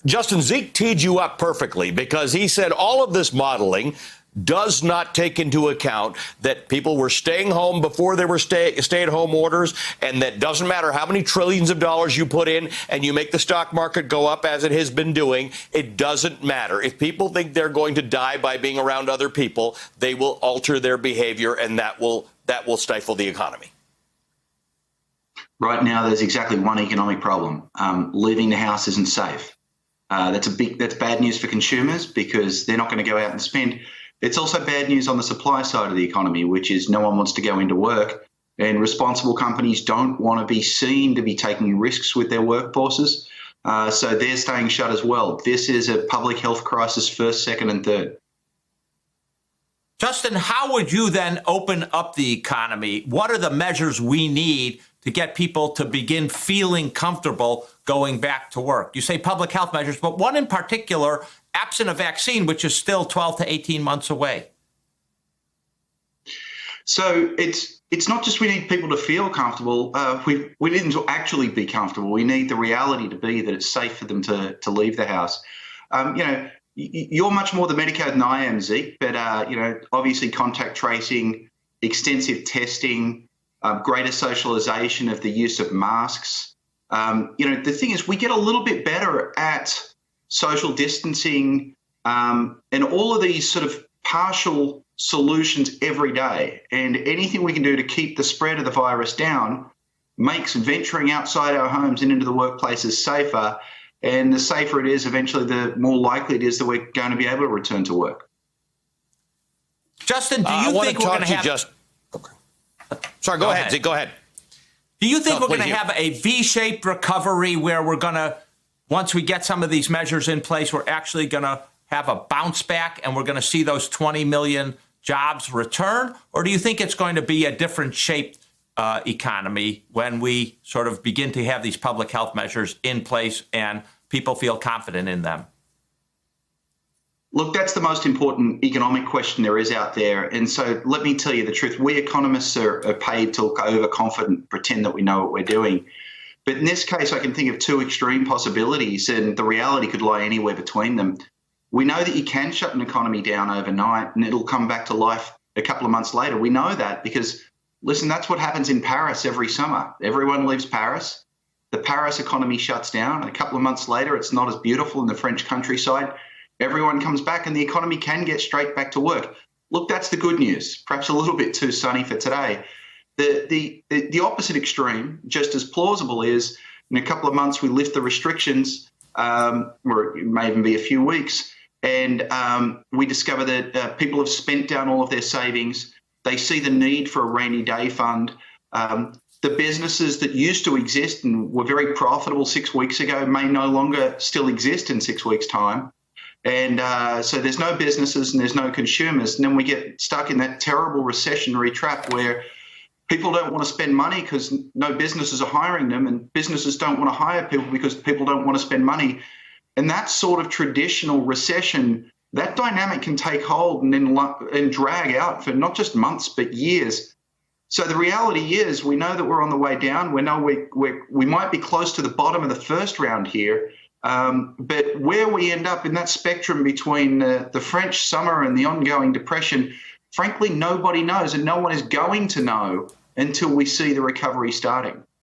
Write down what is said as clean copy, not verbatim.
Justin, Zeke teed you up perfectly because he said all of this modeling does not take into account that people were staying home before there were stay-at-home orders, and that doesn't matter how many trillions of dollars you put in and you make the stock market go up as it has been doing, it doesn't matter. If people think they're going to die by being around other people, they will alter their behavior, and that will stifle the economy. Right now, there's exactly one economic problem. Leaving the house isn't safe. That's bad news for consumers because they're not going to go out and spend. It's also bad news on the supply side of the economy, which is no one wants to go into work, and responsible companies don't want to be seen to be taking risks with their workforces. So they're staying shut as well. This is a public health crisis first, second, and third. Justin, how would you then open up the economy? What are the measures we need to get people to begin feeling comfortable going back to work? You say public health measures, but one in particular, absent a vaccine, which is still 12 to 18 months away. So it's not just we need people to feel comfortable. We need them to actually be comfortable. We need the reality to be that it's safe for them to leave the house. You're much more the medico than I am, Zeke, but obviously contact tracing, extensive testing, greater socialization of the use of masks. The thing is, we get a little bit better at social distancing and all of these sort of partial solutions every day. And anything we can do to keep the spread of the virus down makes venturing outside our homes and into the workplaces safer. And the safer it is, eventually, the more likely it is that we're going to be able to return to work. Justin, do you think we're going to have... Okay. Sorry, go ahead, Zeke, go ahead. Do you think we're going to have a V-shaped recovery where we're going to, once we get some of these measures in place, we're actually going to have a bounce back and we're going to see those 20 million jobs return? Or do you think it's going to be a different shaped economy when we sort of begin to have these public health measures in place and people feel confident in them? Look, that's the most important economic question there is out there. And so let me tell you the truth. We economists are paid to look overconfident, pretend that we know what we're doing. But in this case, I can think of two extreme possibilities, and the reality could lie anywhere between them. We know that you can shut an economy down overnight and it'll come back to life a couple of months later. We know that because, listen, that's what happens in Paris every summer. Everyone leaves Paris. The Paris economy shuts down. And a couple of months later, it's not as beautiful in the French countryside. Everyone comes back and the economy can get straight back to work. Look, that's the good news. Perhaps a little bit too sunny for today. The opposite extreme, just as plausible, is in a couple of months we lift the restrictions, or it may even be a few weeks, and we discover that people have spent down all of their savings. They see the need for a rainy day fund. The businesses that used to exist and were very profitable 6 weeks ago may no longer still exist in 6 weeks' time. And so there's no businesses and there's no consumers. And then we get stuck in that terrible recessionary trap where people don't want to spend money because no businesses are hiring them, and businesses don't want to hire people because people don't want to spend money. And that sort of traditional recession, that dynamic can take hold and drag out for not just months, but years. So the reality is we know that we're on the way down. We know we might be close to the bottom of the first round here. But where we end up in that spectrum between the French summer and the ongoing depression, frankly, nobody knows, and no one is going to know until we see the recovery starting.